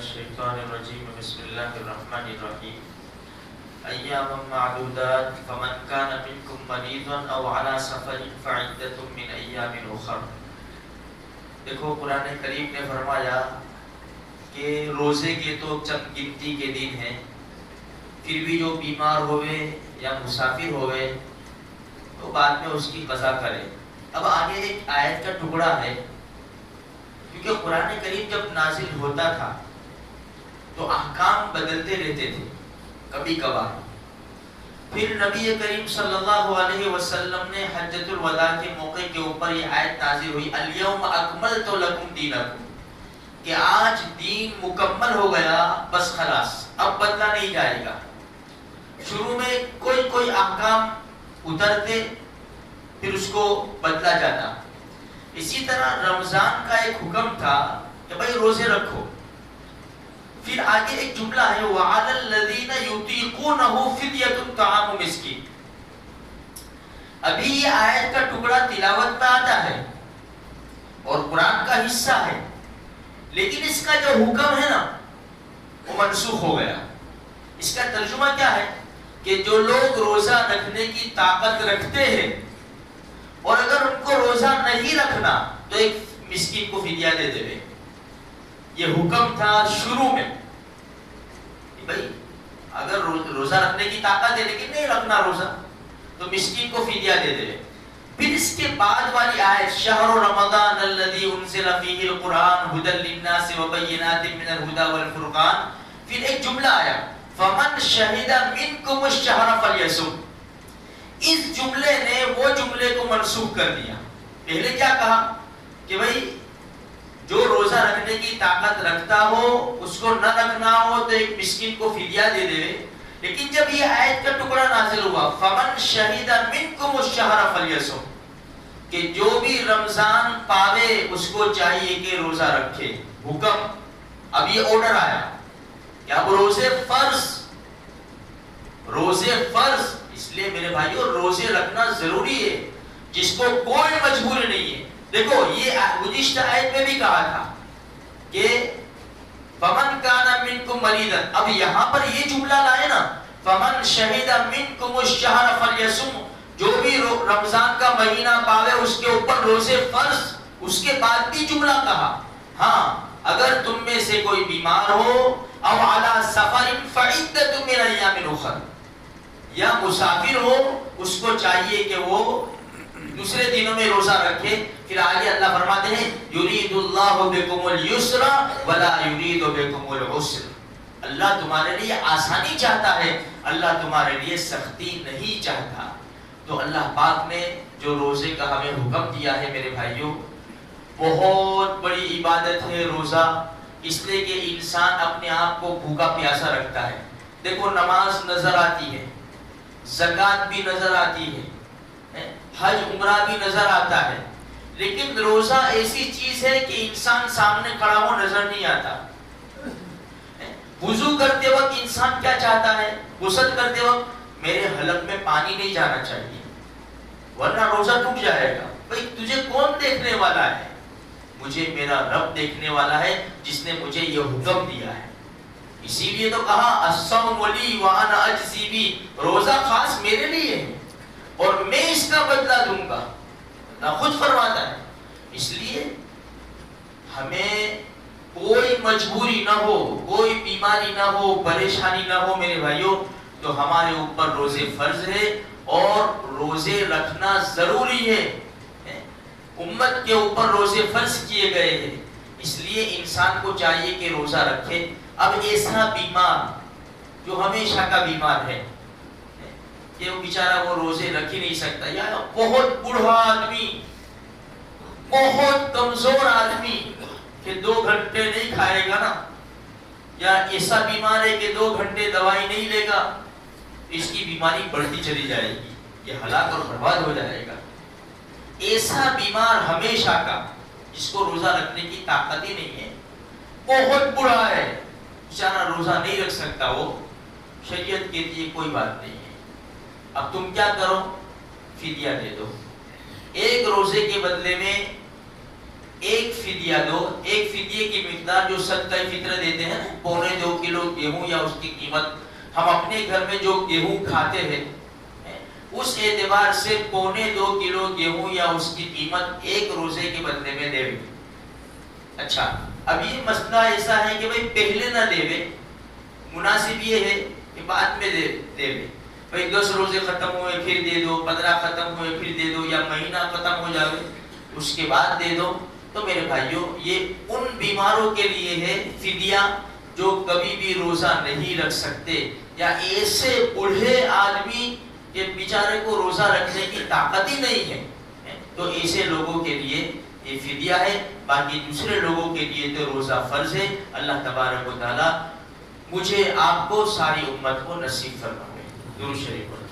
الشیطان الرجیم بسم اللہ الرحمن الرحیم ایاما معدودات فمن کان منکم مریضا او علی سفر فعدۃ من ایام اخر۔ دیکھو قرآن کریم نے فرمایا کہ روزے کے تو چند گنتی کے دن ہیں، پھر بھی جو بیمار ہوئے یا مسافر ہوئے تو بعد میں اس کی قضا کرے۔ اب آگے ایک آیت کا ٹکڑا ہے، کیونکہ قرآن کریم جب نازل ہوتا تھا تو احکام بدلتے رہتے تھے کبھی کبھار۔ پھر نبی کریم صلی اللہ علیہ وسلم نے حجۃ الوداع کے موقع کے اوپر یہ آیت نازل ہوئی، الیوم اکملت لکم دینکم، کہ آج دین مکمل ہو گیا، بس خلاص اب بدلا نہیں جائے گا۔ شروع میں کوئی احکام اترتے پھر اس کو بدلا جاتا۔ اسی طرح رمضان کا ایک حکم تھا کہ بھائی روزے رکھو، پھر آگے ایک جملہ ہے وَعَلَى الَّذِينَ يُطِيقُونَهُ فِدْيَةٌ طَعَامُ مِسْكِينٍ۔ ابھی یہ آیت کا ٹکڑا تلاوت پہ آتا ہے اور قرآن کا حصہ ہے، لیکن اس کا جو حکم ہے نا وہ منسوخ ہو گیا۔ اس کا ترجمہ کیا ہے کہ جو لوگ روزہ رکھنے کی طاقت رکھتے ہیں اور اگر ان کو روزہ نہیں رکھنا تو ایک مسکین کو فدیہ دے دے۔ یہ حکم تھا شروع میں کہ بھائی اگر روزہ رکھنے کی طاقت ہے لیکن نہیں رکھنا روزہ تو مسکین کو فدیہ دے دے۔ پھر اس کے بعد والی آیت شہر رمضان الذی انزل فیہ القرآن ھدی للناس وبینات من الھدی والفرقان، پھر ایک جملہ آیا فمن شہد منکم الشہر فلیصم۔ اس جملے نے وہ جملے کو منسوخ کر دیا۔ پہلے کیا کہا کہ بھائی جو روزہ رکھنے کی طاقت رکھتا ہو اس کو نہ رکھنا ہو تو ایک مسکین کو فدیہ دے دے، لیکن جب یہ آیت کا ٹکڑا نازل ہوا فمن شہد منکم الشہر فلیصم، کہ جو بھی رمضان پاوے اس کو چاہیے کہ روزہ رکھے، حکم۔ اب یہ آرڈر آیا کہ اب روزے فرض، اس لیے میرے بھائیو روزے رکھنا ضروری ہے، جس کو کوئی مجبوری نہیں ہے۔ دیکھو یہ گزشتہ آیت میں بھی کہا تھا کہ فمن کان منکم مریضا، اب یہاں پر یہ جملہ لائے نا فمن شہد منکم الشہر فلیصم، جو بھی رمضان کا مہینہ پاوے اس کے اوپر روزے فرض، اس کے بعد بھی جملہ کہا ہاں اگر تم میں سے کوئی بیمار ہو او علی سفر فعدۃ من ایام اخر، یا مسافر ہو اس کو چاہیے کہ وہ دوسرے دنوں میں روزہ رکھے۔ پھر آگے اللہ فرماتے ہیں یرید اللہ بکم اليسر ولا یرید بکم العسر، اللہ تمہارے لیے آسانی چاہتا ہے، اللہ تمہارے لیے سختی نہیں چاہتا۔ تو اللہ پاک نے جو روزے کا ہمیں حکم دیا ہے میرے بھائیوں، بہت بڑی عبادت ہے روزہ، اس لیے کہ انسان اپنے آپ کو بھوکا پیاسا رکھتا ہے۔ دیکھو نماز نظر آتی ہے، زکوٰۃ بھی نظر آتی ہے، حج عمرہ بھی نظر آتا ہے، لیکن روزہ ایسی چیز ہے کہ انسان سامنے کھڑا ہو نظر نہیں آتا۔ وضو کرتے وقت انسان کیا چاہتا ہے؟ غسل کرتے وقت میرے حلق میں پانی نہیں جانا چاہیے ورنہ روزہ ٹوٹ جائے گا۔ بھائی تجھے کون دیکھنے والا ہے؟ مجھے میرا رب دیکھنے والا ہے جس نے مجھے یہ حکم دیا ہے۔ اسی لیے تو کہا الصوم لی وانا اجزی بہ، روزہ خاص میرے لیے ہے اور میں اس کا بدلہ دوں گا، اللہ خود فرماتا ہے۔ اس لیے ہمیں کوئی مجبوری نہ ہو، کوئی بیماری نہ ہو، پریشانی نہ ہو میرے بھائیوں، تو ہمارے اوپر روزے فرض ہے اور روزے رکھنا ضروری ہے۔ امت کے اوپر روزے فرض کیے گئے ہیں، اس لیے انسان کو چاہیے کہ روزہ رکھے۔ اب ایسا بیمار جو ہمیشہ کا بیمار ہے کہ وہ بیچارہ وہ روزے رکھ ہی نہیں سکتا، یا بہت بوڑھا آدمی، بہت کمزور آدمی کہ 2 گھنٹے نہیں کھائے گا نا، یا ایسا بیمار ہے کہ 2 گھنٹے دوائی نہیں لے گا، اس کی بیماری بڑھتی چلی جائے گی، یہ ہلاک اور برباد ہو جائے گا۔ ایسا بیمار ہمیشہ کا جس کو روزہ رکھنے کی طاقت ہی نہیں ہے، بہت بوڑھا ہے، بیچارہ روزہ نہیں رکھ سکتا، وہ شریعت کہتی ہے کوئی بات نہیں ہے، اب تم کیا کرو؟ فدیہ دے دو۔ ایک روزے کے بدلے میں ایک فدیہ دو. ایک فدیے کی مقدار جو صدقہ فطر دیتے ہیں نا، 2.25 کلو گیہوں، یا اس کی قیمت ہم اپنے گھر میں جو گیہوں کھاتے ہیں اس اعتبار سے 2.25 کلو گیہوں یا اس کی قیمت ایک روزے کے بدلے میں دے. اچھا، اب یہ مسئلہ ایسا ہے کہ بھائی پہلے نہ دے، مناسب یہ ہے کہ بعد میں دے. بھائی 10 روزے ختم ہوئے پھر دے دو، 15 ختم ہوئے پھر دے دو، یا مہینہ ختم ہو جائے اس کے بعد دے دو. تو میرے بھائیوں، یہ ان بیماروں کے لیے ہے فدیہ جو کبھی بھی روزہ نہیں رکھ سکتے، یا ایسے بوڑھے آدمی کہ بیچارے کو روزہ رکھنے کی طاقت ہی نہیں ہے، تو ایسے لوگوں کے لیے یہ فدیہ ہے. باقی دوسرے لوگوں کے لیے تو روزہ فرض ہے. اللہ تبارک و تعالی مجھے، آپ کو، ساری امت کو نصیب فرمائے. درود شریف.